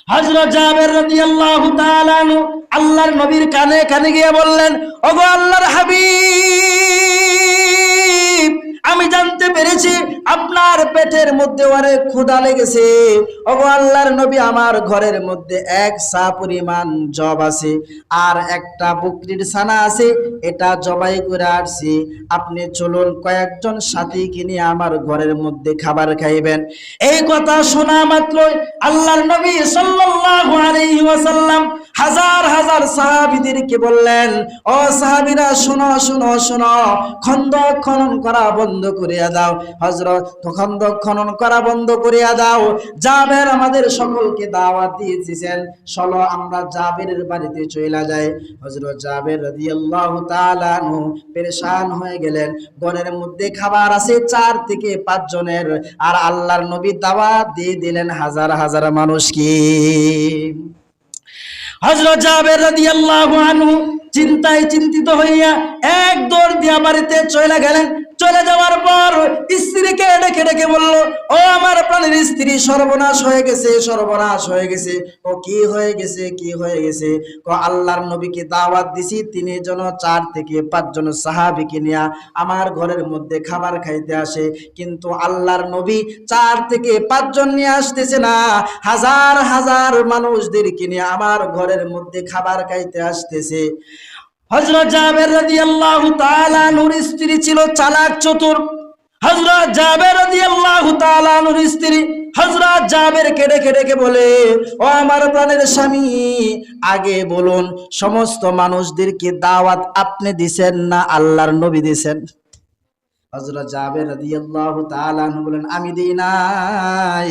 হযরত জাবের রাদিয়াল্লাহু তাআলা আনহু আল্লাহর নবীর কানে কানে গিয়ে বললেন, ওগো আল্লাহর হাবিব, আমি জানতে পেরেছি আপনার পেটের মধ্যে অনেক ক্ষুধা লেগেছে। ওগো আল্লাহর নবী, আমার ঘরের মধ্যে এক সা পরিমাণ জব আছে আর একটা বকরির ছানা আছে, এটা জবাই করে আসছি। আপনি চলুন কয়েকজন সাথীকে নিয়ে আমার ঘরের মধ্যে খাবার খাইবেন। এই কথা শোনা মাত্রই আল্লাহর নবী সাল্লাল্লাহু আলাইহি ওয়াসাল্লাম হাজার হাজার সাহাবীদেরকে বললেন, ও সাহাবীরা, শোনো শোনো শোনো, খন্দক খনন করা বন্ধ করিয়া দাও। হযরত খন্দক খনন করা বন্ধ করিয়া দাও। জাবের আমাদের সকলকে দাওয়াত দিয়েছেন, চলো আমরা জাবেরের বাড়িতে চলে যাই। হযরত জাবের রাদিয়াল্লাহু তাআলা আনহু পেরেশান হয়ে গেলেন। ঘরের মধ্যে খাবার আছে 4 থেকে 5 জনের, আর আল্লাহর নবী দাওয়াত দিয়ে দিলেন হাজার হাজার মানুষকে। হযরত জাবের রাদিয়াল্লাহু আনহু চিন্তায় চিন্তিত হইয়া এক দৌড় দিয়া বাড়িতে চলে গেলেন। চলে যাওয়ার পর স্ত্রীকে ডেকে ডেকে বলল, ও আমার প্রাণের স্ত্রী, সর্বনাশ হয়ে গেছে, সর্বনাশ হয়ে গেছে। ও কি হয়ে গেছে, কি হয়ে গেছে? আল্লাহর নবীকে দাওয়াত দিছি, তিনি যেন 4 থেকে 5 জন সাহাবীকে নিয়ে আমার ঘরের মধ্যে খাবার খাইতে আসে, কিন্তু আল্লাহর নবী 4 থেকে 5 জন নিয়ে আসতেছে না, হাজার হাজার মানুষদেরকে নিয়ে আমার ঘরের মধ্যে খাবার খাইতে আসতেছে। হযরত জাবের রাদিয়াল্লাহু তাআলা আনহুর স্ত্রী ছিল চালাক চতুর। হযরত জাবের রাদিয়াল্লাহু তাআলা আনহুর স্ত্রী হযরত জাবেরকে ডেকে ডেকে বলে, ও আমার প্রাণের স্বামী, আগে বলুন, সমস্ত মানুষদেরকে দাওয়াত আপনি দিবেন না আল্লাহর নবী দিবেন? হযরত জাবের রাদিয়াল্লাহু তাআলা আনহু বলেন, আমি দেই নাই,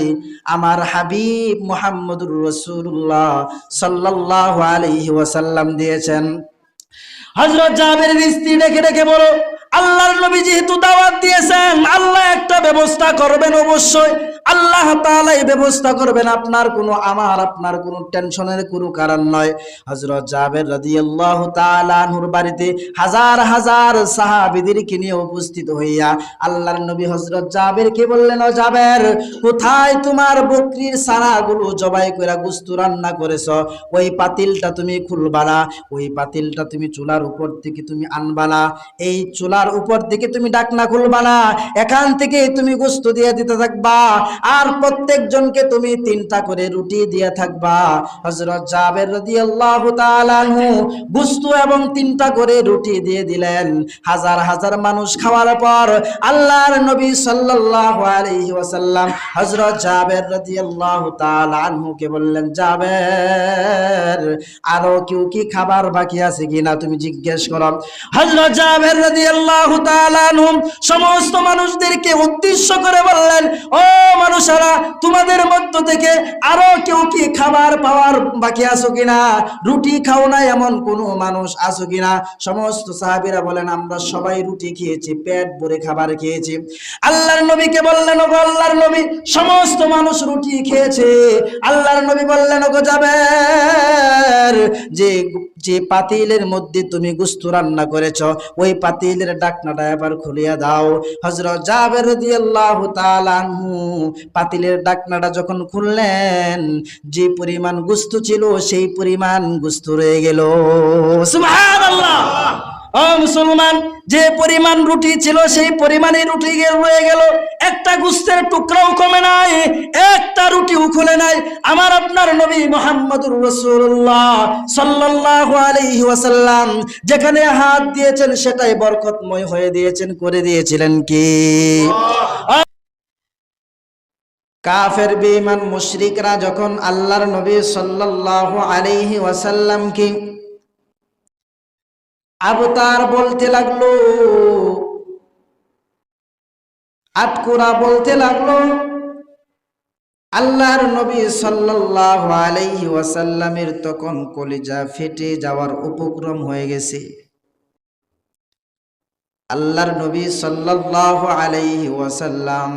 আমার হাবিব মুহাম্মদুর রাসূলুল্লাহ সাল্লাল্লাহু আলাইহি ওয়াসাল্লাম দিয়েছেন। হযরত জাবেরের স্ত্রী ডেকে ডেকে বলো, আল্লাহর নবী যেহেতু দাওয়াত দিয়েছেন, আল্লাহ একটা ব্যবস্থা করবেন, অবশ্যই আল্লাহ তাআলাই ব্যবস্থা করবেন, আপনার কোনো টেনশনের কোনো কারণ নয়। হযরত জাবের রাদিয়াল্লাহু তাআলা আনহুর বাড়িতে হাজার হাজার সাহাবীদেরকে নিয়ে উপস্থিত হইয়া আল্লাহর নবী হযরত জাবেরকে বললেন, ও জাবের, কোথায় তোমার বকরির ছানাগুলো জবাই করে গোশত রান্না করেছো? ওই পাতিলটা তুমি খুলবা না, ওই পাতিলটা তুমি চুলার উপর থেকে তুমি আনবা না, এই চুলার উপর থেকে তুমি ঢাকনা খুলবা না, এখান থেকে তুমি গোশত দিয়ে দিতে থাকবা, আর প্রত্যেকজনকে তুমি 3টা করে রুটি দিয়ে থাকবা। হযরত জাবের রাদিয়াল্লাহু তাআলা আনহু গোশত এবং 3টা করে রুটি দিয়ে দিলেন। হাজার হাজার মানুষ খাওয়ার পর আল্লাহর নবী সাল্লাল্লাহু আলাইহি ওয়াসাল্লাম হযরত জাবের রাদিয়াল্লাহু তাআলা আনহুকে বললেন, জাবের, আরো কেউ কি খাবার বাকি আছে কিনা তুমি জিজ্ঞেস করো। হযরত জাবের রাদিয়াল্লাহু তাআলা আনহু সমস্ত মানুষদেরকে উদ্দেশ্য করে বললেন, ও মানুষেরা, তোমাদের মধ্য থেকে আরো কেউ কি খাবার পাওয়ার বাকি আছো কিনা, রুটি খাও না এমন কোন মানুষ আছো কিনা? সমস্ত সাহাবীরা বলেন, আমরা সবাই রুটি খেয়েছি, পেট ভরে খাবার খেয়েছি। আল্লাহর নবীকে বললেন, ওগো আল্লাহর নবী, সমস্ত মানুষ রুটি খেয়েছে। আল্লাহর নবী বললেন, ওগো জাবের, যে পাতিলের মধ্যে তুমি গোশত রান্না করেছো, ওই পাতিলের ঢাকনাটা এবার খুলিয়া দাও। হযরত জাবের রাদিয়াল্লাহু তাআলা আনহু পাতিলের ঢাকনাটা যখন খুললেন, যে পরিমাণ গোশত ছিল সেই পরিমাণ গোশত রয়ে গেল। সুবহানাল্লাহ। ও মুসলমান, যে পরিমাণ রুটি ছিল সেই পরিমাণে রুটি রয়ে গেল, একটা গোশতের টুকরাও কমে নাই, একটা রুটিও খুলে নাই। আমার আপনার নবী মুহাম্মদুর রাসূলুল্লাহ সাল্লাল্লাহু আলাইহি ওয়াসাল্লাম যেখানে হাত দিয়েছেন সেটাই বরকতময় হয়ে দিয়েছেন, করে দিয়েছিলেন কি? কাফের বেঈমান মুশরিকরা যখন আল্লাহর নবী সাল্লাল্লাহু আলাইহি ওয়াসাল্লামকে আবতার বলতে লাগলো, আটকুরা বলতে লাগলো, আল্লাহর নবী সাল্লাল্লাহু আলাইহি ওয়াসাল্লামের তখন কলিজা ফেটে যাওয়ার উপক্রম হয়ে গেছে। আল্লাহর নবী সাল্লাল্লাহু আলাইহি ওয়াসাল্লাম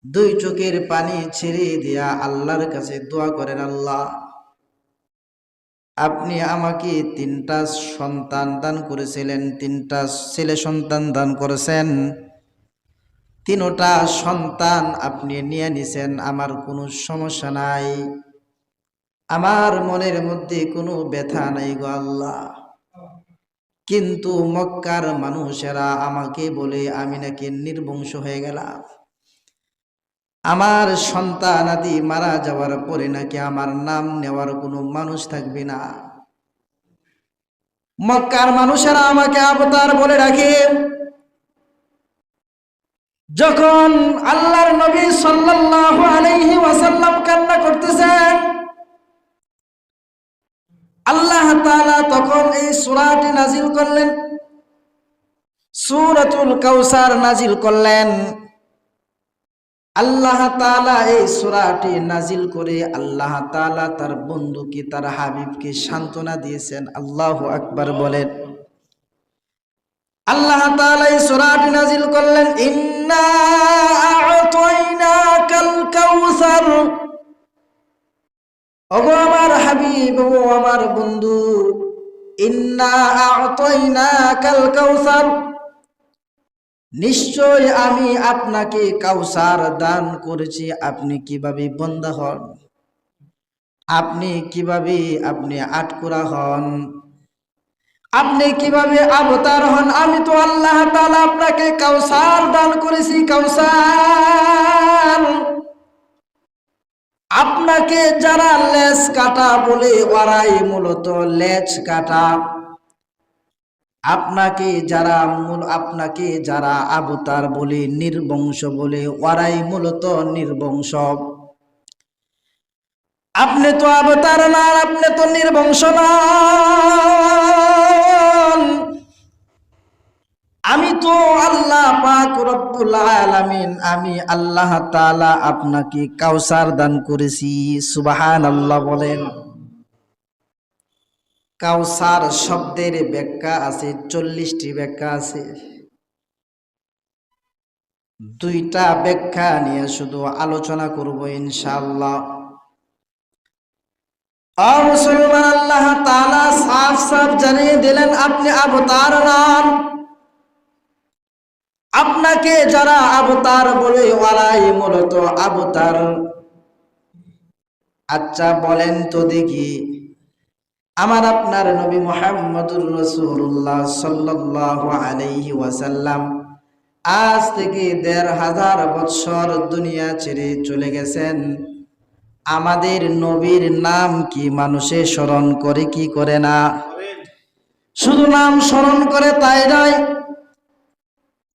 2 চোখের পানি ছেড়ে দিয়া আল্লাহর কাছে দোয়া করেন, আল্লাহ, আপনি আমাকে 3টা সন্তান দান করেছিলেন, 3টা ছেলে সন্তান দান করেছেন, 3টা সন্তান আপনি নিয়ে নিছেন, আমার কোনো সমস্যা নাই। আমার মনের মধ্যে কোনো ব্যথা নাই গো আল্লাহ, কিন্তু মক্কার মানুষেরা আমাকে বলে আমি নাকি নির্বংশ হয়ে গেলাম। আমার সন্তানাদি মারা যাওয়ার পরে নাকি আমার নাম নেওয়ার কোনো মানুষ থাকবে না। মক্কার মানুষেরা আমাকে আবতার বলে রাখে। যখন আল্লাহর নবী সাল্লাল্লাহু আলাইহি ওয়াসাল্লাম কান্না করতেছেন, আল্লাহ তাআলা তখন এই সূরাটি নাজিল করলেন, সূরাতুল কাউসার নাজিল করলেন। আল্লাহ তাআলা এই সূরাটি নাজিল করে আল্লাহ তাআলা তার বন্ধুকে, তার হাবিবকে সান্ত্বনা দিয়েছেন। আল্লাহু আকবার বলেন। আল্লাহ তাআলা এই সূরাটি নাজিল করলেন, ইন্না আ'তাইনাকাল কাউসার। ওগো আমার হাবিব, ওগো আমার বন্ধু, ইন্না আ'তাইনাকাল কাউসার, নিশ্চয় আমি আপনাকে কাউসার দান করেছি। আপনি কিভাবে বান্দা হন, আপনি কিভাবে আটকুরা হন, আপনি কিভাবে অবতার হন, আমি তো আল্লাহ তাআলা আপনাকে কাউসার দান করেছি। কাউসার, আপনাকে যারা লেজ কাটা বলে ওরাই মূলত লেজ কাটা, আপনাকে যারা অবতার বলে, নির্বংশ বলে, ওরাই মূলত নির্বংশ। আপনি তো অবতার না, আপনি তো নির্বংশ না। আমি তো আল্লাহ পাক রব্বুল আলামিন, আমি আল্লাহ তাআলা আপনাকে কাউসার দান করেছি। সুবহানাল্লাহ বলেন। কাউসার শব্দের ব্যাখ্যা আছে, 40টি ব্যাখ্যা আছে। দুইটা ব্যাখ্যা নিয়ে শুধু আলোচনা করব ইনশাআল্লাহ। আর মুসলমান, আল্লাহ তাআলা সাফ সাফ জানিয়ে দিলেন আপনি অবতার নন। আপনাকে যারা অবতার বলে ওরাই মূলত অবতার। আচ্ছা বলেন তো দেখি, আমার আপনার নবী মুহাম্মদুর রাসূলুল্লাহ সাল্লাল্লাহু আলাইহি ওয়াসাল্লাম আজ থেকে ১৫০০ বছর দুনিয়া ছেড়ে চলে গেছেন। আমাদের নবীর নাম কি মানুষে স্মরণ করে কি করে না? শুধু নাম স্মরণ করে তাই নয়,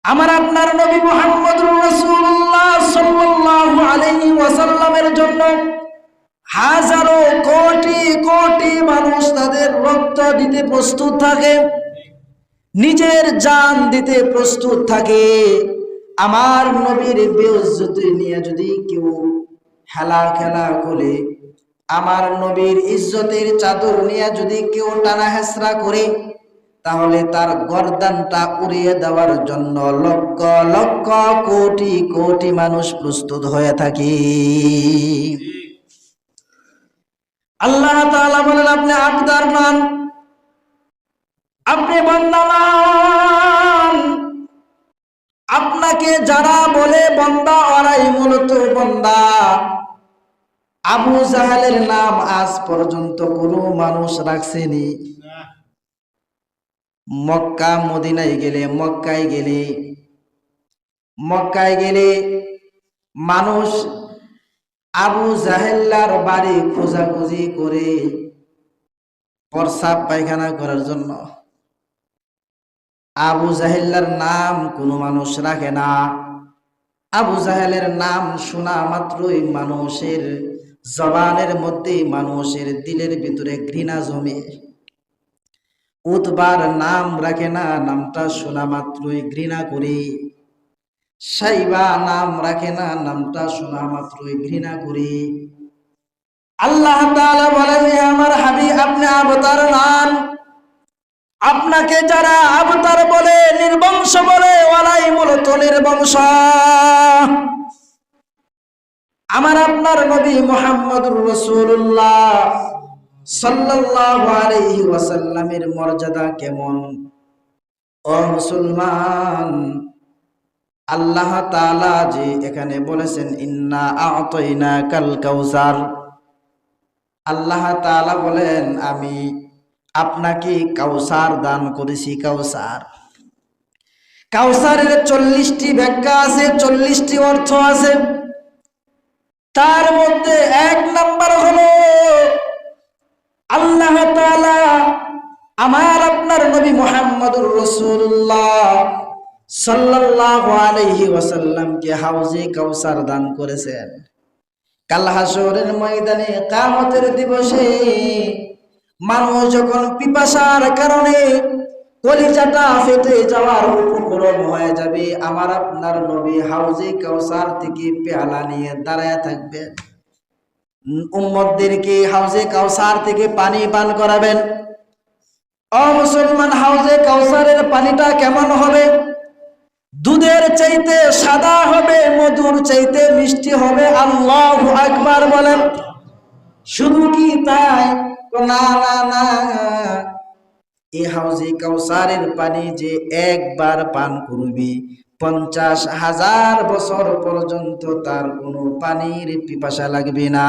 আমার আপনার নবী মুহাম্মদুর রাসূলুল্লাহ সাল্লাল্লাহু আলাইহি ওয়াসাল্লামের জন্য হাজারো কোটি কোটি মানুষ তাদের রক্ত দিতে প্রস্তুত থাকে, নিজের জান দিতে প্রস্তুত থাকে। আমার নবীর বেইজ্জতি নিয়ে যদি কেউ খেলা করে, আমার নবীর ইজ্জতের চাদর নিয়ে যদি কেউ টানা হেসরা করে, তাহলে তার গর্দানটা উড়িয়ে দেওয়ার জন্য লক্ষ লক্ষ কোটি কোটি মানুষ প্রস্তুত হয়ে থাকে। আল্লাহ তাআলা বলেন আপনি আবদার নন, আপনি বান্দা নন। আপনাকে যারা বলে বান্দা ওরাই মূলত বান্দা। আবু জাহেলের নাম আজ পর্যন্ত কোনো মানুষ রাখছেনি। মক্কায় গেলে মানুষ আবু জাহেলার বাড়ি খোঁজাখুঁজি করে প্রস্রাব পায়খানা করার জন্য। আবু জাহেলার নাম কোনো মানুষ রাখে না। আবু জাহেলের নাম শোনা মাত্রই মানুষের জবানের মধ্যে, মানুষের দিলের ভিতরে ঘৃণা জমে। উতবার নাম রাখে না, নামটা শোনা মাত্রই ঘৃণা করে। সাইবা নাম রাখে না, নামটা শোনা মাত্রই ঘৃণা করে। আল্লাহ তাআলা বলেন, হে আমার হাবিব আপনি অবতার নন। আপনাকে যারা অবতার বলে, নির্বংশ বলে, ওরাই মূলত নির্বংশ। আমার আপনার নবী মুহাম্মদুর রাসূলুল্লাহ সাল্লাল্লাহু আলাইহি ওয়াসাল্লামের মর্যাদা কেমন? ও মুসলমান, আল্লাহ তাআলা যে এখানে বলেছেন ইন্না আ'তাইনাকাল কাউসার, আল্লাহ তাআলা বলেন, আমি আপনাকে কাউসার দান করেছি। কাউসার, কাউসারের 40টি ব্যাখ্যা আছে, 40টি অর্থ আছে। তার মধ্যে 1 নাম্বার হলো আল্লাহ তাআলা আমার আপনার নবী মুহাম্মদুর রাসূলুল্লাহ সাল্লাল্লাহু আলাইহি ওয়াসাল্লামকে হাউজে কাউসার দান করেছেন। কাল হাসরের ময়দানে কিয়ামতের দিবসে মানুষ যখন পিপাসার কারণে কলিজাটা ফেটে যাওয়ার উপক্রম হয়ে যাবে, আমার আপনার নবী হাউজে কাউসার থেকে পেয়ালা নিয়ে দাঁড়ায় থাকবেন, উম্মতদেরকে হাউজে কাউসার থেকে পানি পান করাবেন। ও মুসলমান, হাউজে কাউসারের পানিটা কেমন হবে? দুধের চাইতে সাদা হবে, মধুর চাইতে মিষ্টি হবে। আল্লাহু আকবার বলেন। শুধু কি তাই? না না না, এই হাউজে কাউসারের পানি যে একবার পান করবি 50,000 বছর পর্যন্ত তার কোনো পানির পিপাসা লাগবে না।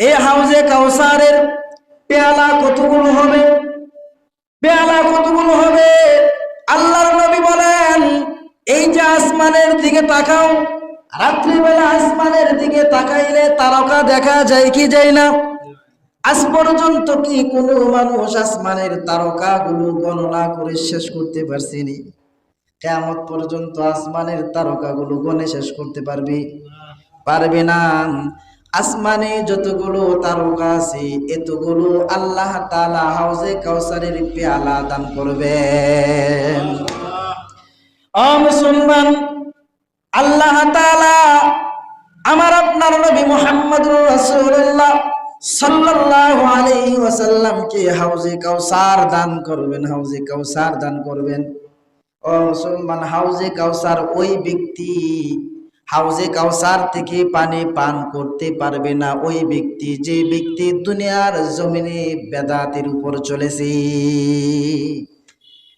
এই হাউজে কাউসারের পেয়ালা কতগুলো হবে? পেয়ালা কতগুলো হবে? আল্লাহর নবী বলেন, এই যে আসমানের দিকে তাকাও, রাত্রিবেলা আসমানের দিকে তাকাইলে তারকা দেখা যায় কি যায় না? আজ পর্যন্ত কি কোনো মানুষ আসমানের তারকাগুলো গণনা করে শেষ করতে পারছেনি? কিয়ামত পর্যন্ত আসমানের তারকাগুলো গণে শেষ করতে পারবে না। আসমানে যতগুলো তারকা আছে এতগুলো আল্লাহ তাআলা হাউজে কাউসারের পেয়ালা দান করবেন। ও মুসলমান, আল্লাহ তাআলা আমার আপনার নবী মুহাম্মদুর রাসূলুল্লাহ সাল্লাল্লাহু আলাইহি ওয়াসাল্লামকে হাউজে কাউসার দান করবেন, হাউজে কাউসার দান করবেন। ও মুসলমান, হাউজে কাউসার ওই ব্যক্তি, হাউজে কাউসার থেকে পানি পান করতে পারবে না ওই ব্যক্তি যে ব্যক্তি দুনিয়ার জমিনে বেদাতের উপর চলেছে।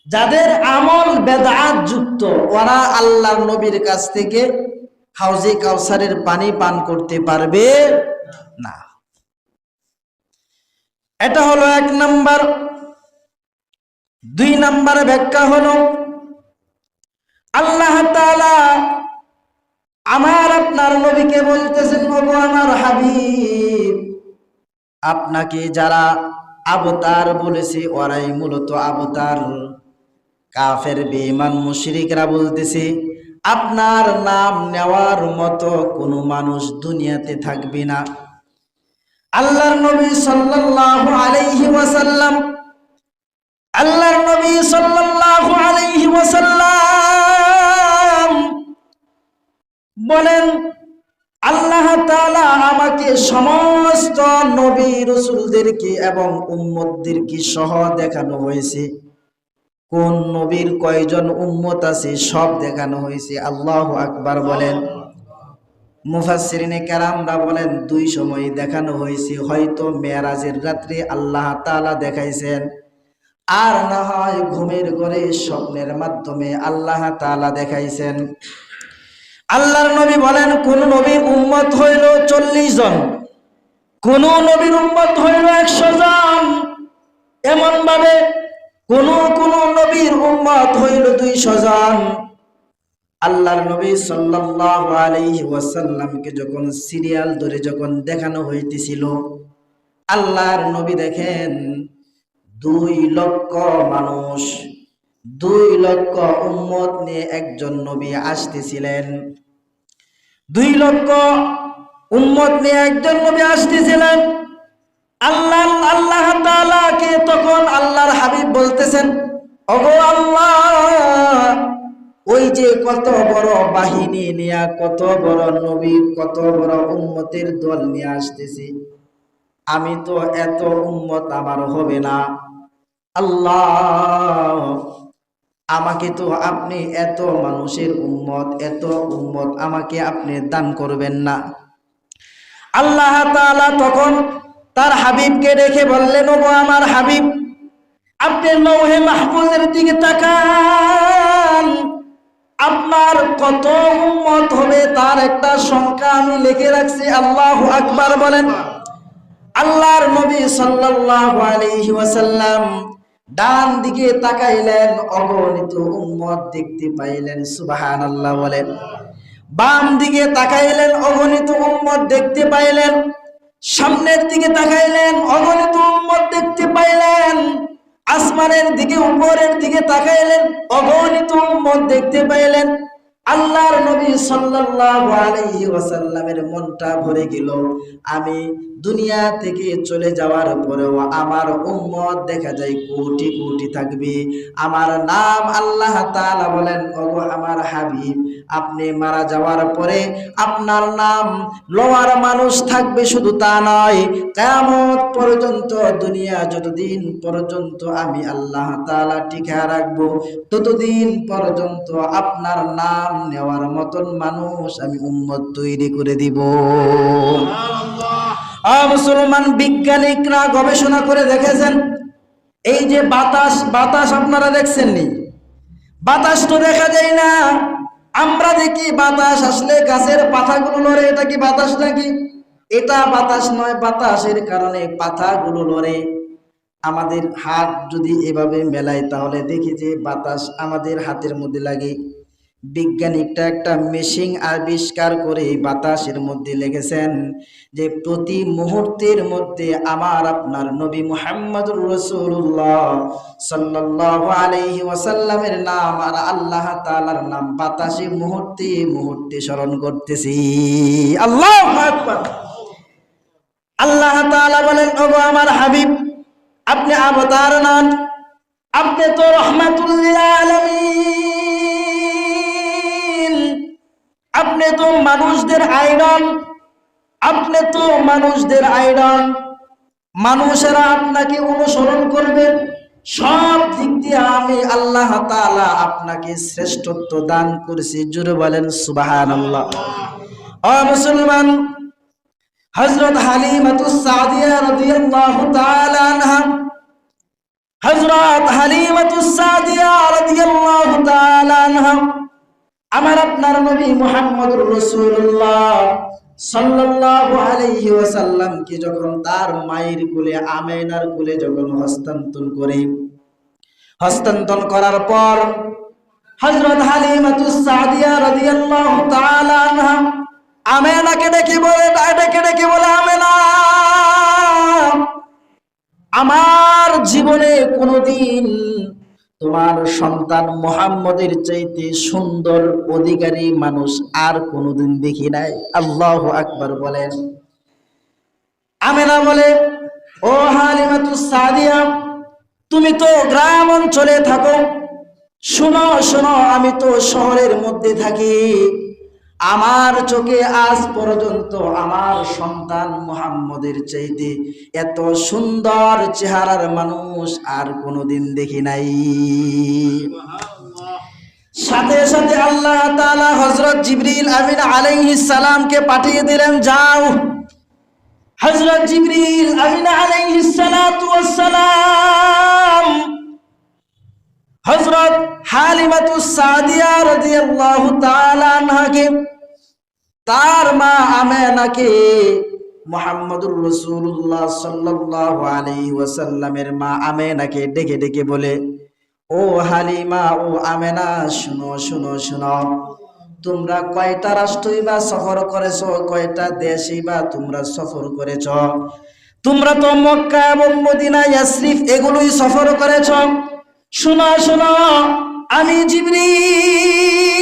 যাদের আমল বেদাত যুক্ত, ওরা আল্লাহর নবীর কাছ থেকে হাউজে কাউসারের পানি পান করতে পারবে না। এটা হলো 1 নাম্বার। 2 নাম্বার ব্যাখ্যা হলো আল্লাহ তাআলা আমার আপনার নবীকে বলতেছেন, ওগো আমার হাবিব, আপনাকে যারা আবতার বলেছে ওরাই মূলত আবতার। কাফের বেঈমান মুশরিকরা বলতেছে আপনার নাম নেওয়ার মতো কোনো মানুষ দুনিয়াতে থাকবে না। আল্লাহর নবী সাল্লাল্লাহু আলাইহি ওয়াসাল্লাম, আল্লাহর নবী সাল্লাল্লাহু আলাইহি ওয়াসাল্লাম বলেন, আল্লাহ তাআলা আমাকে সমস্ত নবী রাসূলদেরকে এবং উম্মতদেরকে সহ দেখানো হয়েছে। কোন নবীর কয়জন উম্মত আছে সব দেখানো হয়েছে। আল্লাহু আকবার বলেন। মুফাসসিরিনে কেরামরা বলেন 2 সময় দেখানো হয়েছে। হয়তো মেরাজের রাত্রে আল্লাহ তাআলা দেখাইছেন, আর না হয় ঘুমের ঘরে স্বপ্নের মাধ্যমে আল্লাহ তাআলা দেখাইছেন। আল্লাহর নবী বলেন, কোন নবীর উম্মত হইল 40 জন, কোন নবীর উম্মত হইল 100 জন, এমন ভাবে কোন নবীর উম্মত হইল 200 জন। আল্লাহর নবী সাল্লাল্লাহু আলাইহি ওয়াসাল্লামকে যখন সিরিয়াল ধরে যখন দেখানো হইতেছিল, আল্লাহর নবী দেখেন 2 লক্ষ মানুষ, 2 লক্ষ উম্মত নিয়ে একজন নবী আসতেছিলেন। 2 লক্ষ উম্মত নিয়ে একজন নবী আসতেছিলেন। আল্লাহ তাআলাকে তখন আল্লাহর হাবিব বলতেছেন, ওগো আল্লাহ, ওই যে কত বড় বাহিনী নিয়ে, কত বড় নবী, কত বড় উম্মতের দল নিয়ে আসতেছি, আমি তো এত উম্মত আমার হবে না। আল্লাহ, আমাকে তো আপনি এত মানুষের উম্মত, এত উম্মত আমাকে আপনি দান করবেন না। আল্লাহ তাআলা তখন তার হাবিবকে দেখে বললেন, ওগো আমার হাবিব, আপনি লৌহে মাহফুজের দিকে তাকান। আপনার কত উম্মত হবে তার একটা সংখ্যা আমি লিখে রাখছি। আল্লাহু আকবার বলেন। আল্লাহর নবী সাল্লাল্লাহু আলাইহি ওয়াসাল্লাম ডান দিকে তাকাইলেন, অগণিত উম্মত দেখতে পাইলেন। সুবহানাল্লাহ বলেন। বাম দিকে তাকাইলেন, অগণিত উম্মত দেখতে পাইলেন। সামনের দিকে তাকাইলেন, অগণিত উম্মত দেখতে পাইলেন। আসমানের দিকে, উপরের দিকে তাকাইলেন, অগণিত উম্মত দেখতে পাইলেন। আল্লাহর নবী সাল্লাল্লাহু আলাইহি ওয়াসাল্লামের মনটা ভরে গেল। আমি দুনিয়া থেকে চলে যাওয়ার পরেও আমার উম্মত দেখা যায় কোটি কোটি থাকবে। আমার নাম আল্লাহ তাআলা বলেন, ওগো আমার হাবিব, আপনি মারা যাওয়ার পরে আপনার নাম লওয়ার মানুষ থাকবে। শুধু তা নয়, কিয়ামত পর্যন্ত, দুনিয়া যতদিন পর্যন্ত আমি আল্লাহ তাআলা টিকা রাখবো, ততদিন পর্যন্ত আপনার নাম নেওয়ার মতন মানুষ আমি উম্মত তৈরি করে দিব। মুসলমান বিজ্ঞানিকরা গবেষণা করে দেখেছেন, এই যে বাতাস আপনারা দেখছেন নি? বাতাস তো দেখা যায় না। আমরা দেখি বাতাস আসলে গাছের পাতাগুলো লড়ে, এটা কি বাতাস নাকি? এটা বাতাস নয়। বাতাসের কারণে পাতাগুলো লড়ে। আমাদের হাত যদি এভাবে মেলাই তাহলে দেখি যে বাতাস আমাদের হাতের মধ্যে লাগে। বিজ্ঞানিকটা একটা মেশিন আবিষ্কার করে বাতাসের মধ্যে লিখেছেন যে প্রতি মুহূর্তের মধ্যে আমার আপনার নবী মুহাম্মদুর রাসূলুল্লাহ সাল্লাল্লাহু আলাইহি ওয়াসাল্লামের নাম আর আল্লাহ তাআলার নাম বাতাসে মুহূর্তে মুহূর্তে স্মরণ করতেছি। আল্লাহু আকবার। আল্লাহ তাআলা বলেন, ওগো আমার হাবিব, আপনি অবতার নন, আপনি তো রাহমাতুল লিল আলামিন, আপনি তো মানুষদের আইডল, আপনি তো মানুষদের আইডল। মানুষেরা আপনাকে অনুসরণ করবে। সব দিক দিয়ে আমি আল্লাহ তাআলা আপনাকে শ্রেষ্ঠত্ব দান করেছি। জোরে বলেন সুবহানাল্লাহ। ও মুসলমান, হযরত হালিমাতুস সাদিয়া রাদিয়াল্লাহু তাআলা আনহা, হযরত হালিমাতুস সাদিয়া রাদিয়াল্লাহু তাআলা আনহা আমার আপনার নবী মুহাম্মদুর রাসূলুল্লাহ সাল্লাল্লাহু আলাইহি ওয়াসাল্লাম কে যখন তার মায়ের কোলে আমেনার কোলে যখন হস্তান্তর করার পর হযরত হালিমাতুস সাদিয়া রাদিয়াল্লাহু তাআলা আনহা আমেনাকে ডেকে বলে, আমেনা, আমার জীবনে কোনোদিন তোমার সন্তান মুহাম্মদের চাইতে সুন্দর অধিকারী মানুষ আর কোনোদিন দেখি নাই। আল্লাহু আকবার বলেন। আমেনা বলে, ও হালিমাতুস সাদিয়া, তুমি তো গ্রাম অঞ্চলে থাকো, শোনো, আমি তো শহরের মধ্যে থাকি। আমার চোখে আজ পর্যন্ত আমার সন্তান মুহাম্মদের চাইতে এত সুন্দর চেহারার মানুষ আর কোনোদিন দেখি নাই। সাথে সাথে আল্লাহ তাআলা হযরত জিবরিল আমিন আলাইহিস সালামকে পাঠিয়ে দিলেন, যাও। হযরত জিবরিল আমিন আলাইহিস সালাতু ওয়াস সালাম হযরত হালিমাতুস সাদিয়া রাদিয়াল্লাহু তাআলা আনহাকে, তার মা আমেনাকে, মুহাম্মদুর রাসূলুল্লাহ সাল্লাল্লাহু আলাইহি ওয়াসাল্লামের মা আমেনাকে ডেকে ডেকে বলে, ও হালিমা, ও আমেনা, শুনো, তোমরা কয়টা রাষ্ট্রই বা সফর করেছো, কয়টা দেশই বা তোমরা সফর করেছো? তোমরা তো মক্কা এবং মদিনা, ইয়াসরিফ এগুলোই সফর করেছো। শোনো, আমি জিবরিল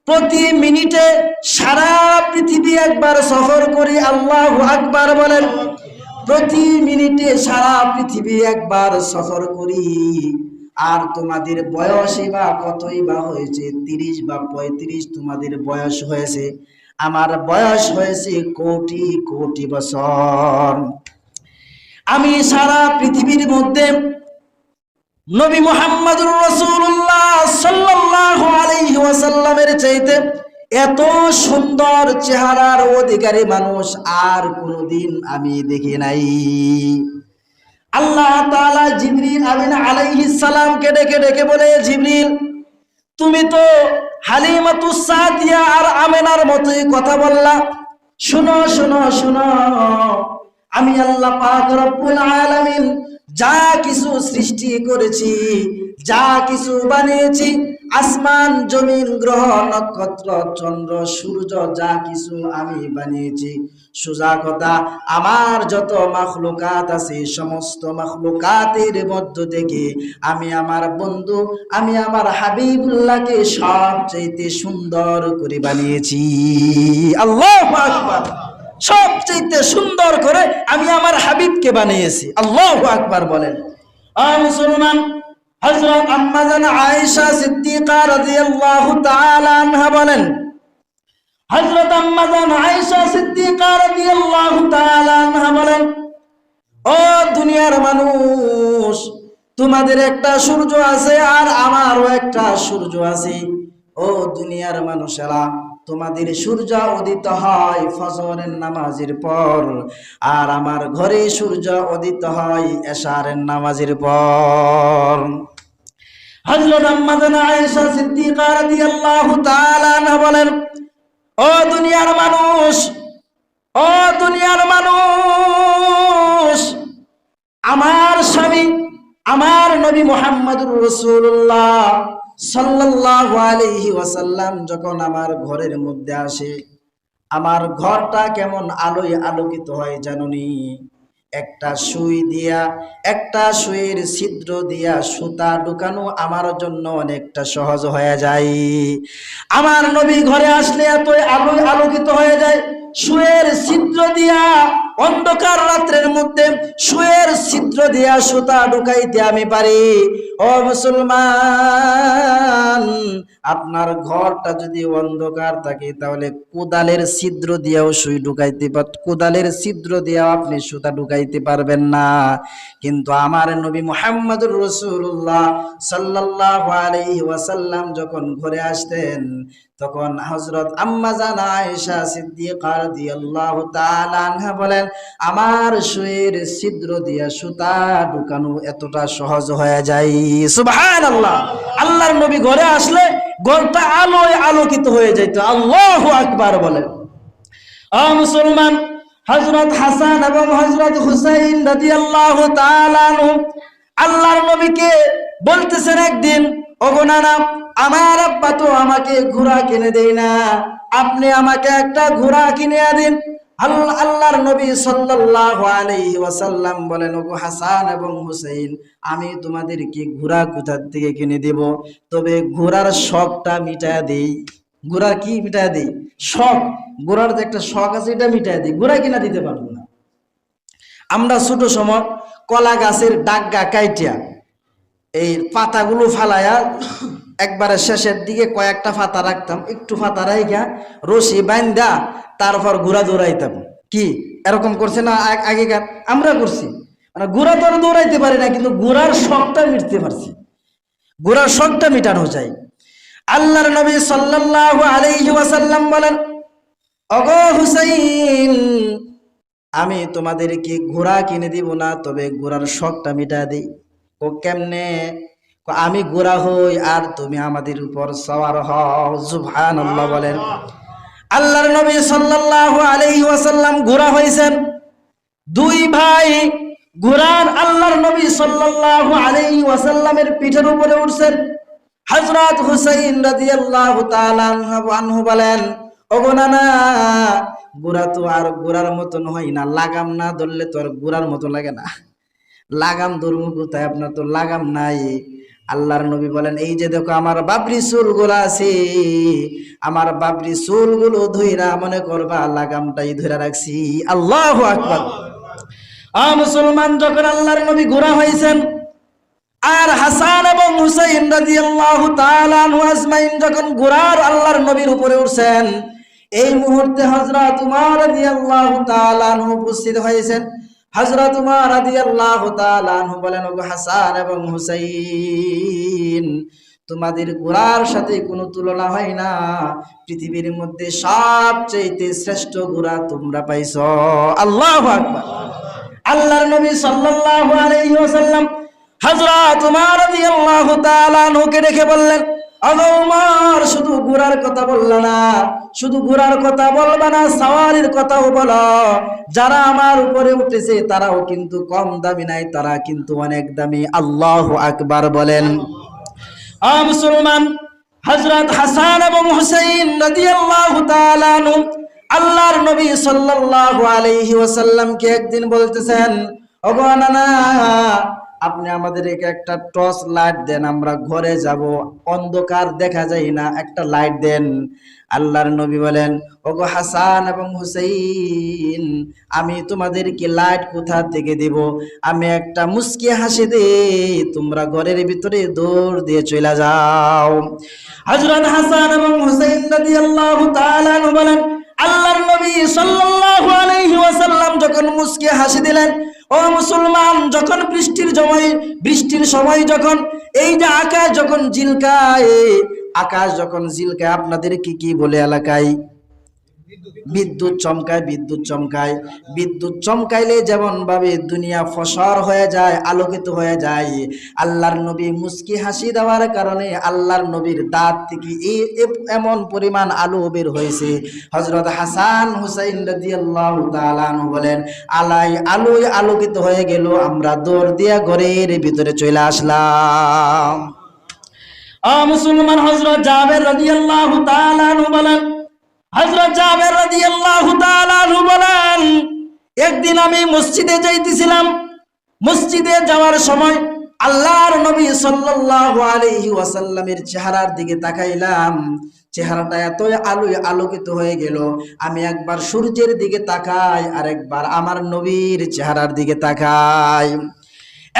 প্রতি মিনিটে সারা পৃথিবী একবার সফর করি। আল্লাহু আকবার বলেন। প্রতি মিনিটে সারা পৃথিবী একবার সফর করি। আর তোমাদের বয়সই বা কতই বা হয়েছে, 30 বা 35 তোমাদের বয়স হয়েছে, আমার বয়স হয়েছে কোটি কোটি বছর। আমি সারা পৃথিবীর মধ্যে নবী মুহাম্মদুর রাসূলুল্লাহ সাল্লাল্লাহু আলাইহি ওয়াসাল্লামের চাইতে এত সুন্দর চেহারার অধিকারী মানুষ আর কোনোদিন আমি দেখি নাই। আল্লাহ তাআলা জিবরিল আমিন আলাইহিস সালামকে ডেকে ডেকে বলে, জিবরিল, তুমি তো হালিমাতুস সাদিয়া আর আমেনার মতোই কথা বললা। শুনো শুনো শুনো, আমি আল্লাহ পাক রব্বুল আলামিন যা কিছু সৃষ্টি করেছি, যা কিছু বানিয়েছি, আসমান জমিন গ্রহ নক্ষত্র চন্দ্র সূর্য যা কিছু আমি বানিয়েছি, সোজা কথা আমার যত মাখলুকাত আছে সমস্ত মাখলুকাতের মধ্য থেকে আমি আমার বন্ধু, আমি আমার হাবিবুল্লাহকে সবচেয়ে সুন্দর করে বানিয়েছি। আল্লাহু আকবার। সবচেয়ে সুন্দর করে আমি আমার হাবিবকে বানিয়েছি। আল্লাহু আকবার বলেন। মুসলমান, হযরত আম্মা জান আয়েশা সিদ্দিকা রাদিয়াল্লাহু তাআলা আনহা বলেন, হযরত আম্মা জান আয়েশা সিদ্দিকা রাদিয়াল্লাহু তাআলা আনহা বলেন, ও দুনিয়ার মানুষ, তোমাদের একটা সূর্য আছে আর আমারও একটা সূর্য আছে। ও দুনিয়ার মানুষেরা, তোমাদের সূর্য উদিত হয় ফজরের নামাজের পর, আর আমার ঘরে সূর্য উদিত হয় এশারের নামাজের পর। হযরত আম্মা জান আয়েশা সিদ্দিকা রাদিয়াল্লাহু তাআলা আনহা বলেন, ও দুনিয়ার মানুষ, ও দুনিয়ার মানুষ, আমার স্বামী আমার নবী মুহাম্মদুর রাসূলুল্লাহ সাল্লাল্লাহু আলাইহি ওয়াসাল্লাম যখন আমার ঘরের মধ্যে আসে, আমার ঘরটা কেমন আলোয় আলোকিত হয় জানুনি? একটা সুই দিয়া, একটা সুইয়ের ছিদ্র দিয়া সুতা ঢুকানো আমার জন্য অনেকটা সহজ হয়ে যায়। আমার নবী ঘরে আসলে এত আলোয় আলোকিত হয়ে যায়, সুয়ের ছিদ্র দিয়া অন্ধকার রাত্রের মধ্যে সুয়ের ছিদ্র দিয়া সুতা ঢুকাইতে আমি পারি। ও মুসলমান, আপনার ঘরটা যদি অন্ধকার থাকে তাহলে কোদালের ছিদ্র দিয়েও সুই ঢুকাইতে কোদালের ছিদ্র দিয়েও আপনি সুতা ঢুকাইতে পারবেন না। কিন্তু আমার নবী মুহাম্মদুর রাসূলুল্লাহ সাল্লাল্লাহু আলাইহি ওয়াসাল্লাম যখন ঘরে আসতেন, তখন হযরত আম্মা জান আয়েশা সিদ্দিকা রাদিয়াল্লাহু তাআলা আনহা বলেন, আমার সুয়ের ছিদ্র দিয়া সুতা ঢুকানো এতটা সহজ হয়ে যায়। সুবহানাল্লাহ। আল্লাহর নবী ঘরে আসলে ঘরটা আলোয় আলোকিত হয়ে যেত। আল্লাহু আকবার বলেন। ও মুসলমান, হযরত হাসান এবং হযরত হুসাইন রাদিয়াল্লাহু তাআলা আনহু আল্লাহর নবীকে বলতেছেন একদিন, ওগো নানা, আমার আব্বা তো আমাকে ঘোড়া কিনে দেয় না, আপনি আমাকে একটা ঘোড়া কিনে দিন। আল্লাহর নবী সাল্লাল্লাহু আলাইহি ওয়াসাল্লাম বলেন, ওগো হাসান এবং হুসাইন, আমি তোমাদেরকে ঘোড়া কোথা থেকে কিনে দেব? তবে ঘোড়ার শখটা মিটায়া দেই। ঘোড়া কি মিটায়া দেই? শখ। ঘোড়ার যে একটা শখ আছে এটা মিটায়া দেই, ঘোড়া কিনা দিতে পারবো না। আমরা ছোট সময় কলা গাছের ডাগা কাইটিয়া এই পাতাগুলো ফালায়া একবারে শেষের দিকে কয়েকটা পাতা রাখতাম, একটু পাতা রাইখা রশি বাইন্দা তারপর ঘোড়া দৌড়াইতাম। কি এরকম করছে না আগেকার? আমরা করছি। মানে ঘোড়া তো আর দৌড়াইতে পারি না, কিন্তু ঘোড়ার শখটা মিটতে পারছি। ঘোড়ার শখটা মিটানো যায়। আল্লাহর নবী সাল্লাল্লাহু আলাইহি ওয়াসাল্লাম বলেন, ওগো হুসাইন, আমি তোমাদেরকে ঘোড়া কিনে দিব না, তবে ঘোড়ার শখটা মিটা দিই। ও কেমনে? আমি ঘোড়া হই আর তুমি আমাদের উপর সওয়ার হও। সুবহানাল্লাহ বলেন। আল্লাহর নবী সাল্লাল্লাহু আলাইহি ওয়াসাল্লাম ঘোড়া হইছেন। দুই ভাই ঘোড়ার আল্লাহর নবী সাল্লাল্লাহু আলাইহি ওয়াসাল্লামের পিঠের উপরে উঠছেন। হযরত হুসাইন রাদিয়াল্লাহু তাআলা আনহু বলেন, ওগো নানা, ঘোড়া তো আর ঘোড়ার মতন হয় না, লাগাম না ধরলে তো আর ঘোড়ার মতো লাগে না। লাগাম ধরবো কোথায়? আপনার তো লাগাম নাই। আল্লাহর নবী বলেন, এই যে দেখো আমার বাবরি চুলগুলো আছে, আমার বাবরি চুলগুলো ধইরা মনে করবা লাগামটাই ধইরা রাখছি। আল্লাহু আকবার। মুসলমান, যখন আল্লাহর নবী ঘোড়া হয়েছেন আর হাসান এবং হুসাইন রাদিয়াল্লাহু তাআলা আনহু আজমাইন যখন ঘোড়ার আল্লাহর নবীর উপরে উঠছেন, এই মুহূর্তে হযরত উমর রাদিয়াল্লাহু তাআলা আনহু উপস্থিত হয়েছেন। হযরত উমর রাদিয়াল্লাহু তাআলা আনহু বলেন, ওগো হাসান এবং হুসাইন, তোমাদের ঘোড়ার সাথে কোনো তুলনা হয় না। পৃথিবীর মধ্যে সবচেয়ে শ্রেষ্ঠ ঘোড়া তোমরা পাইছো। আল্লাহু আকবার। আল্লাহর নবী সাল্লাল্লাহু আলাইহি ওয়াসাল্লাম হযরত উমর রাদিয়াল্লাহু তাআলা আনহুকে দেখে বললেন, আল্লাহ উমর শুধু ঘোড়ার কথা বললা না, শুধু ঘোড়ার কথা বলবা না, সাওয়ারির কথাও বলো। যারা আমার উপরে উঠেছে তারাও কিন্তু কম দামি নাই, তারা কিন্তু অনেক দামি। আল্লাহু আকবার বলেন। মুসলমান, হযরত হাসান এবং হুসাইন রাদিয়াল্লাহু তাআলা আনহু আল্লাহর নবী সাল্লাল্লাহু আলাইহি ওয়াসাল্লামকে একদিন বলতেছেন, ওগো নানা, আপনি আমাদেরকে একটা টর্চ লাইট দেন, আমরা ঘরে যাব, অন্ধকার দেখা যায় না, একটা লাইট দেন। আল্লাহর নবী বলেন, ওগো হাসান এবং হুসাইন, আমি তোমাদেরকে লাইট কোথা থেকে দেব? আমি একটা মুস্কি হাসি দিই, তোমরা ঘরের ভিতরে দৌড় দিয়ে চলে যাও। হযরত হাসান এবং হুসাইন রাদিয়াল্লাহু তাআলা আনহু বলেন, আল্লাহর নবী সাল্লাল্লাহু আলাইহি ওয়াসাল্লাম যখন মুস্কি হাসি দিলেন, ও মুসলমান, যখন বৃষ্টির সময় যখন এই যে আকাশ যখন জিলকায়, আপনাদের কি বলে এলাকায়? বিদ্যুৎ চমকায়। বিদ্যুৎ চমকাইলে যেমন ভাবে দুনিয়া ফসর হয়ে যায়, আলোকিত হয়ে যায়, আল্লাহর নবী মুস্কি হাসি দেওয়ার কারণে আল্লাহর নবীর দাঁত থেকে এমন পরিমাণ আলো বের হয়েছে। হযরত হাসান হুসাইন রাদিয়াল্লাহু তাআলা আনহু বলেন, আলোয় আলোকিত হয়ে গেল, আমরা দৌড় দিয়া ঘরের ভিতরে চলে আসলাম। মুসলমান, হযরত জাবের রাদিয়াল্লাহু তাআলা আনহু বলেন, হযরত জাবের রাদিয়াল্লাহু তাআলা আনহু বলেন, একদিন আমি মসজিদে যাইতেছিলাম। মসজিদে যাওয়ার সময় আল্লাহর নবী সাল্লাল্লাহু আলাইহি ওয়াসাল্লামের চেহারার দিকে তাকাইলাম। চেহারাটা এত আলোয় আলোকিত হয়ে গেল, আমি একবার সূর্যের দিকে তাকাই, আর একবার আমার নবীর চেহারার দিকে তাকাই।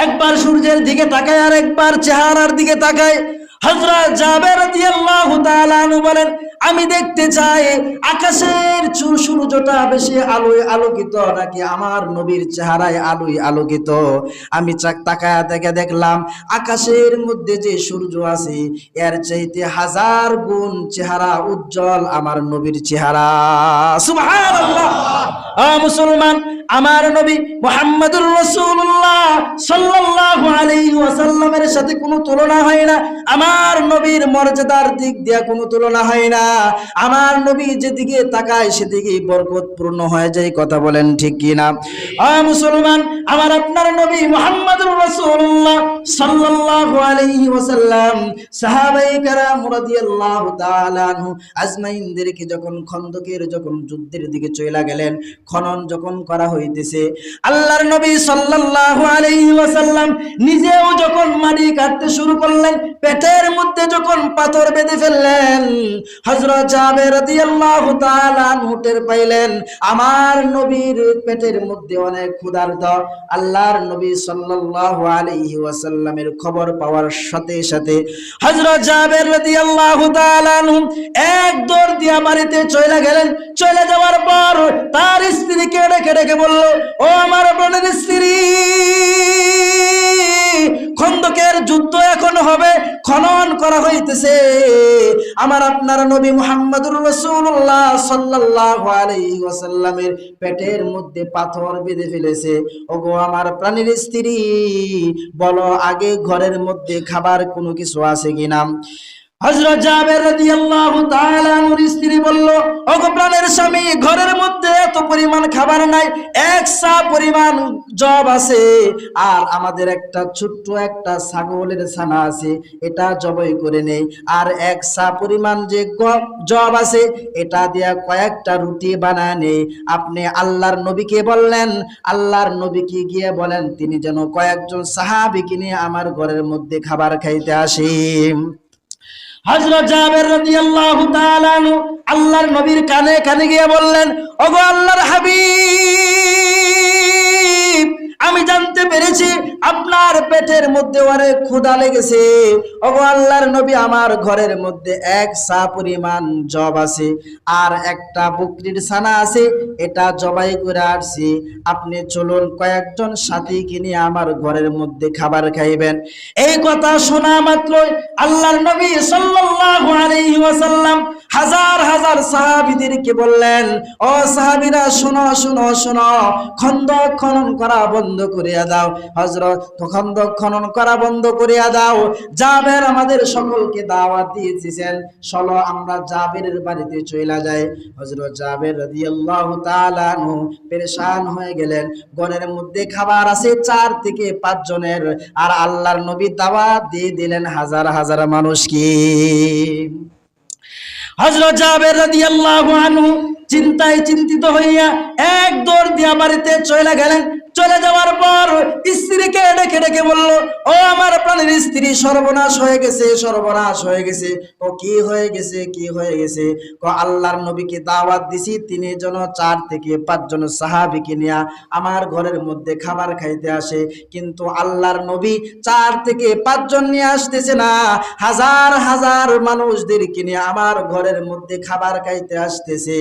একবার সূর্যের দিকে তাকাই, আর একবার চেহারার দিকে তাকাই। হযরত জাবের রাদিয়াল্লাহু তাআলা আনহু বলেন, আমি দেখতে চাই আকাশের সূর্যটা বেশি আলোয় আলোকিত নাকি আমার নবীর চেহারায় আলোয় আলোকিত। আমি তাকায়া দেখলাম আকাশের মধ্যে যে সূর্য আছে এর চাইতে 1000 গুণ চেহারা উজ্জ্বল আমার নবীর চেহারা। সুবহানাল্লাহ। মুসলমান, আমার নবী মুহাম্মদুর রাসূলুল্লাহ সাল্লাল্লাহু আলাইহি ওয়াসাল্লামের সাথে কোনো তুলনা হয় না। আমার নবীর মর্যাদার দিক দিয়ে কোনো তুলনা হয় না। আমার নবী যেদিকে তাকায় সেদিকে বরকতপূর্ণ হয়ে যায়। কথা বলেন ঠিক কি না? মুসলমান, আমার আপনার নবী মুহাম্মদুর রাসূলুল্লাহ সাল্লাল্লাহু আলাইহি ওয়াসাল্লাম সাহাবায়ে কেরাম রাদিয়াল্লাহু তাআলা আনহু আজমাইনদেরকে যখন খন্দকের যুদ্ধের দিকে চলে গেলেন, খনন যখন করা হইতেছে, আল্লাহর নবী সাল্লাল্লাহু আলাইহি ওয়াসাল্লাম নিজেও যখন মাটি কাটতে শুরু করলেন, পেটের মধ্যে যখন পাথর বেঁধে ফেললেন, হযরত জাবের রাদিয়াল্লাহু তাআলা আনহু টের পাইলেন আমার নবীর পেটের মধ্যে অনেক ক্ষুধার্ত। আল্লাহর নবী সাল্লাল্লাহু আলাইহি ওয়াসাল্লামের খবর পাওয়ার সাথে সাথে হযরত জাবের রাদিয়াল্লাহু তাআলা আনহু এক দৌড় দিয়া বাড়িতে চলে গেলেন। চলে যাওয়ার পর তার স্ত্রীকে ডেকে বলল, ও আমার প্রাণের স্ত্রী, খন্দকের যুদ্ধ এখন হবে, খনন করা হইতেছে। আমার আপনার নবী মুহাম্মদুর রাসূলুল্লাহ সাল্লাল্লাহু আলাইহি ওয়াসাল্লামের পেটের মধ্যে পাথর বেঁধে ফেলেছে। ওগো আমার প্রাণের স্ত্রী, বলো আগে ঘরের মধ্যে খাবার কোনো কিছু আছে কিনা? হযরত জাবের রাদিয়াল্লাহু তাআলা আনহুর স্ত্রী বলল, ওগো প্রাণের স্বামী, ঘরের মধ্যে এত পরিমাণ খাবার নাই, এক সা পরিমাণ জব আছে, আর আমাদের একটা ছোট্ট একটা ছাগলের ছানা আছে, এটা জবাই করে নেই, আর এক সা পরিমাণ যে জব আছে এটা দিয়া কয়েকটা রুটি বানায় নেই। আপনি আল্লাহর নবীকে বললেন, আল্লাহর নবীকে গিয়ে বলেন তিনি যেন কয়েকজন সাহাবীকে নিয়ে আমার ঘরের মধ্যে খাবার খাইতে আসে। হযরত জাবের রাদিয়াল্লাহু তাআলা আনহু আল্লাহর নবীর কানে কানে গিয়ে বললেন, ওগো আল্লাহর হাবিব, আমি জানতে পেরেছি আপনার পেটের মধ্যে অনেক ক্ষুধা লেগেছে। ওগো আল্লাহর নবী, আমার ঘরের মধ্যে এক সা পরিমাণ জব আছে, আর একটা বকরির ছানা আছে, এটা জবাই করে আসছি। আপনি চলুন কয়েকজন সাথীকে নিয়ে আমার ঘরের মধ্যে খাবার খাইবেন। এই কথা শোনা মাত্রই আল্লাহর নবী সাল্লাল্লাহু আলাইহি ওয়াসাল্লাম হাজার হাজার সাহাবীদেরকে বললেন, ও সাহাবীরা, শোনো শোনো শোনো, খন্দক খনন করা বন্ধ করে দাও। দাও, হযরত খন্দক করা বন্ধ করিয়া দাও। জাবের আমাদের সকলকে দাওয়াত দিয়েছেন, চলো আমরা জাবেরের বাড়িতে চলে যাই। হযরত জাবের রাদিয়াল্লাহু তাআলা আনহু পেরেশান হয়ে গেলেন। ঘরের মধ্যে খাবার আছে 4 থেকে 5 জনের, আর আল্লাহর নবী দাওয়াত দিয়ে দিলেন হাজার হাজার মানুষকে। হযরত জাবের রাদিয়াল্লাহু আনহু চিন্তায় চিন্তিত হইয়া এক দৌড় দিয়া বাড়িতে চলে গেলেন। চলে যাওয়ার পর স্ত্রীকে ডেকে ডেকে বলল, ও আমার প্রাণের স্ত্রী, সর্বনাশ হয়ে গেছে, সর্বনাশ হয়ে গেছে। ও কি হয়ে গেছে, কি হয়ে গেছে? আল্লাহর নবীকে দাওয়াত দিছি, তিনি যেন 4 থেকে 5 জন সাহাবীকে নিয়ে আমার ঘরের মধ্যে খাবার খাইতে আসে, কিন্তু আল্লাহর নবী 4 থেকে 5 জন নিয়ে আসতেছে না, হাজার হাজার মানুষদেরকে নিয়ে আমার ঘরের মধ্যে খাবার খাইতে আসতেছে।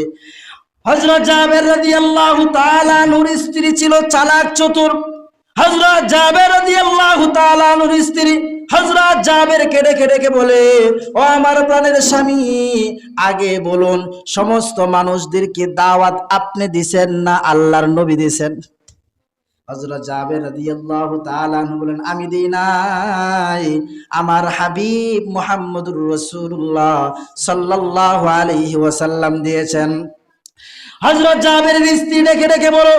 হযরত জাবের রাদিয়াল্লাহু তাআলা আনহুর স্ত্রী ছিল চালাক চতুর। হযরত জাবের রাদিয়াল্লাহু তাআলা আনহুর স্ত্রী হযরত জাবেরকে ডেকে ডেকে বলে, ও আমার প্রাণের স্বামী, আগে বলুন সমস্ত মানুষদেরকে দাওয়াত আপনি দিবেন না আল্লাহর নবী দিবেন? হযরত জাবের রাদিয়াল্লাহু তাআলা আনহু বলেন, আমি দেই নাই, আমার হাবিব মুহাম্মদুর রাসূলুল্লাহ সাল্লাল্লাহু আলাইহি ওয়াসাল্লাম দিয়েছেন। হযরত জাবেরের স্ত্রী ডেকে ডেকে বলো,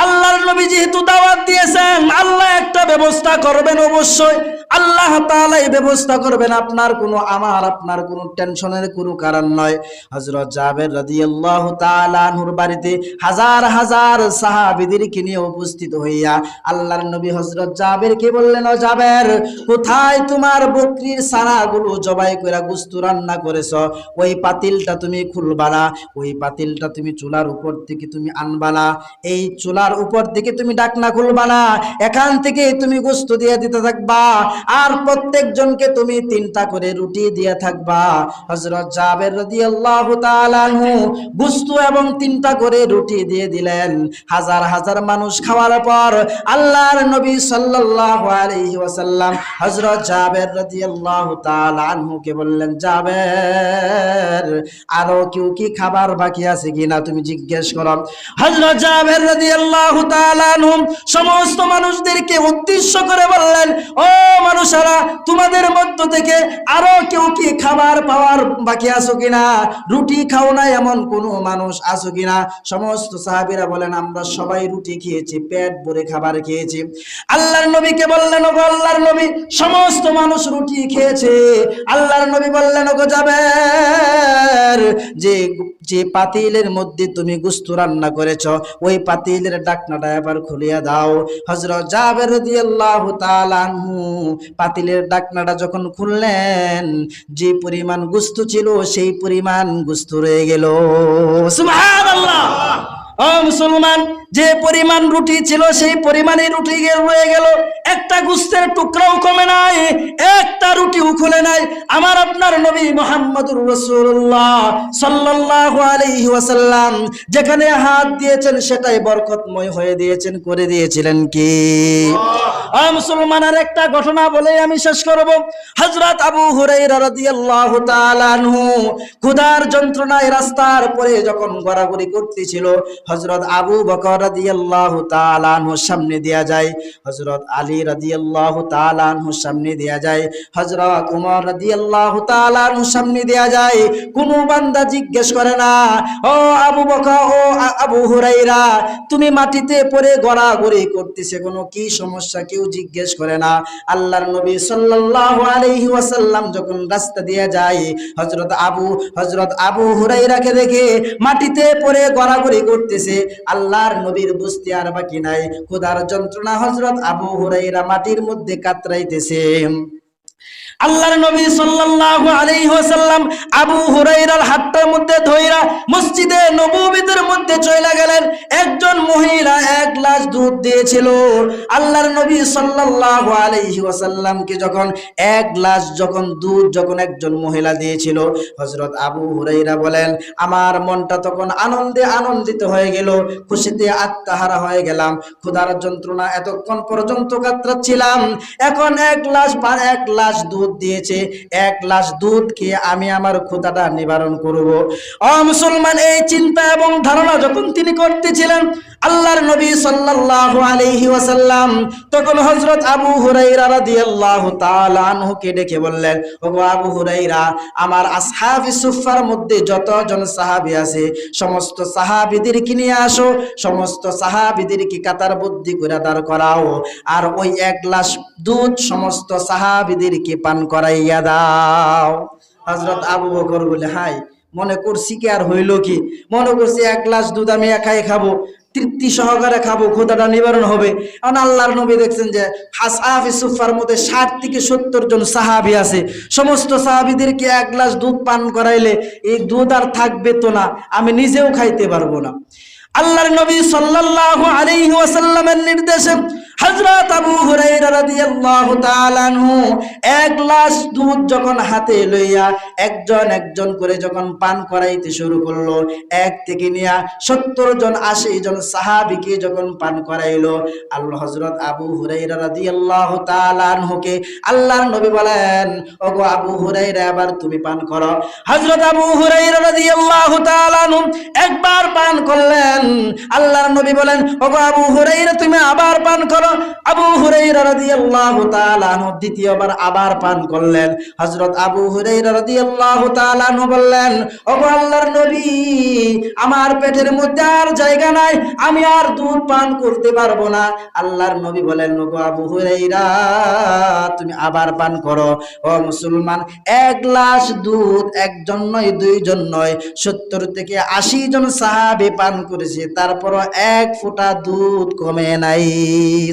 আল্লাহর নবী যেহেতু দাওয়াত দিয়েছেন, আল্লাহ একটা ব্যবস্থা করবেন, অবশ্যই আল্লাহ তাআলাই ব্যবস্থা করবেন, আপনার কোনো টেনশনের কোনো কারণ নয়। হযরত জাবের রাদিয়াল্লাহু তাআলা আনহুর বাড়িতে হাজার হাজার সাহাবীদেরকে নিয়ে উপস্থিত হইয়া আল্লাহর নবী হযরত জাবেরকে বললেন, ও জাবের, কোথায় তোমার বকরির ছানাগুলো জবাই করে গোশত রান্না করেছো? ওই পাতিলটা তুমি খুলবা না, ওই পাতিলটা তুমি চুলার উপর থেকে তুমি আনবা না, এই চুলার উপর থেকে তুমি ঢাকনা খুলবা না, এখান থেকে তুমি গোশত দিয়ে দিতে থাকবা, আর প্রত্যেকজনকে তুমি 3টা করে রুটি দিয়ে থাকবা। হযরত জাবের রাদিয়াল্লাহু তাআলা আনহু গোশত এবং 3টা করে রুটি দিয়ে দিলেন। হাজার হাজার মানুষ খাওয়ার পর আল্লাহর নবী সাল্লাল্লাহু আলাইহি ওয়াসাল্লাম হযরত জাবের রাদিয়াল্লাহু তাআলা আনহুকে বললেন, জাবের, আরো কেউ কি খাবার বাকি আছে কিনা তুমি জিজ্ঞেস করো। হযরত জাবের রাদিয়াল্লাহু তাআলা আনহু সমস্ত মানুষদেরকে উদ্দেশ্য করে বললেন, ও মানুষেরা, তোমাদের মধ্য থেকে আরো কেউ কি খাবার পাওয়ার বাকি আছো কিনা? রুটি খাও না এমন কোন মানুষ আছো কিনা? সমস্ত সাহাবীরা বলেন, আমরা সবাই রুটি খেয়েছি, পেট ভরে খাবার খেয়েছি। আল্লাহর নবীকে বললেন, ওগো আল্লাহর নবী, সমস্ত মানুষ রুটি খেয়েছে। আল্লাহর নবী বললেন, ওগো জাবের, যে পাতিলের মধ্যে তুমি গোশত রান্না করেছো, ওই পাতিলের ঢাকনাটা এবার খুলিয়া দাও। হযরত জাবের রাদিয়াল্লাহু তাআলা আনহু পাতিলের ঢাকনাটা যখন খুললেন, যে পরিমাণ গোশত ছিল সেই পরিমাণ গোশত রয়ে গেল। সুবহানাল্লাহ। ও মুসলমান, যে পরিমাণ রুটি ছিল সেই পরিমাণে রুটি রয়ে গেল, একটা গোশতের টুকরাও কমে নাই, একটা রুটিও খুলে নাই। আমার আপনার নবী মুহাম্মদুর রাসূলুল্লাহ সাল্লাল্লাহু আলাইহি ওয়াসাল্লাম যেখানে হাত দিয়েছেন সেটাই বরকতময় হয়ে দিয়েছেন, করে দিয়েছিলেন কি? ও মুসলমান, আর একটা ঘটনা বলে আমি শেষ করব। হযরত আবু হুরায়রা রাদিয়াল্লাহু তাআলা আনহু ক্ষুধার যন্ত্রণায় রাস্তার পরে যখন ঘোরাঘুরি করতেছিল, হযরত আবু বকর রাদিয়াল্লাহু তাআলা আনহুর সামনে দিয়া যায়, হযরত আলী রাদিয়াল্লাহু তাআলা আনহুর সামনে দিয়া যায়, হযরত উমর রাদিয়াল্লাহু তাআলা আনহুর সামনে দিয়া যায়। কোন বান্দা জিজ্ঞেস করে না, ও আবু বকর, ও আবু হুরায়রা, তুমি মাটিতে পড়ে ঘোরাঘুরি করতেছে, কোনো কি সমস্যা? কেউ জিজ্ঞেস করে না। আল্লাহর নবী সাল্লাল্লাহু আলাইহি ওয়াসাল্লাম যখন রাস্তা দিয়ে যায়, হযরত আবু হুরায়রাকে দেখে মাটিতে পড়ে ঘোরাঘুরি করতেছে। আল্লাহর নবীর বুঝতে আর বাকি নাই, ক্ষুধার যন্ত্রণা হযরত আবু হুরায়রা মাটির মধ্যে কাতরাইতেছে। আল্লাহর নবী সাল্লাল্লাহু আলাইহি ওয়াসাল্লাম আবু হুরায়রার হাতটার মধ্যে ধইরা মসজিদে নববীর মধ্যে চলে গেলেন। একজন মহিলা 1 গ্লাস দুধ দিয়েছিল। আল্লাহর নবী সাল্লাল্লাহু আলাইহি ওয়াসাল্লামকে যখন 1 গ্লাস দুধ একজন মহিলা দিয়েছিল, হযরত আবু হুরায়রা বলেন, আমার মনটা তখন আনন্দিত হয়ে গেল, খুশিতে আত্মহারা হয়ে গেলাম। ক্ষুধার যন্ত্রণা এতক্ষণ পর্যন্ত কাতরাচ্ছিলাম, এখন 1 গ্লাস দুধ দিয়েছে, 1 গ্লাস দুধ খেয়ে আমি আমার ক্ষুধাটা নিবারণ করব। ও মুসলমান, এই চিন্তা এবং ধারণা যখন তিনি করতেছিলেন, আল্লাহর নবী সাল্লাল্লাহু আলাইহি ওয়াসাল্লাম তখন হযরত আবু হুরায়রা রাদিয়াল্লাহু তাআলা আনহুকে ডেকে বললেন, ওগো আবু হুরায়রা, আমার আসহাবি সুফফার মধ্যে যতজন সাহাবী আছে সমস্ত সাহাবীদেরকে নিয়ে আসো, সমস্ত সাহাবীদেরকে কাতারবদ্ধ করে দাঁড় করাও, আর ওই এক গ্লাস দুধ সমস্ত সাহাবীদেরকে পান করাইয়া দাও। হযরত আবু বকর বলে, হাই, মনে করছি কি আর হইল কি, মনে করছি এক গ্লাস দুধ আমি একাই খাবো, তৃপ্তি সহকারে খাবো, ক্ষুধাটা নিবারণ হবে। কারণ আল্লাহর নবী দেখছেন যে আসহাবে সুফফার মধ্যে 60 থেকে 70 জন সাহাবী আছে, সমস্ত সাহাবীদেরকে এক গ্লাস দুধ পান করাইলে এই দুধ আর থাকবে তো না, আমি নিজেও খাইতে পারবো না। আল্লাহর নবী সাল্লাল্লাহু আলাইহি ওয়াসাল্লামের নির্দেশে হযরত আবু হুরায়রা রাদিয়াল্লাহু তাআলা আনহু এক গ্লাস দুধ যখন হাতে লইয়া একজন একজন করে যখন পান করাইতে শুরু করলো, এক থেকে নিয়া 70 জন 80 জন সাহাবীকে যখন পান করাইলো, আল্লাহ হযরত আবু হুরায়রা রাদিয়াল্লাহু তাআলা আনহুকে আল্লাহর নবী বলেন, ওগো আবু হুরায়রা, এবার তুমি পান করো। হযরত আবু হুরায়রা রাদিয়াল্লাহু তাআলা আনহু একবার পান করলেন, আল্লাহর নবী বলেন, ওগো আবু হুরায়রা, তুমি আবার পান করো। আবু হুরায়রা রাদিয়াল্লাহু তাআলা আনহু দ্বিতীয়বার আবার পান করলেন। হযরত আবু হুরায়রা রাদিয়াল্লাহু তাআলা আনহু বললেন, ওগো আল্লাহর নবী, আমার পেটের মধ্যে আর জায়গা নাই, আমি আর দুধ পান করতে পারবো না। আল্লাহর নবী বলেন, ওগো আবু হুরায়রা, তুমি আবার পান করো। ও মুসলমান, এক গ্লাস দুধ একজন নয়, দুইজন নয়, 70 থেকে 80 জন সাহাবী পান করেছে, তারপর এক ফোঁটা দুধ কমে নাই।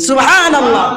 সুবহানাল্লাহ।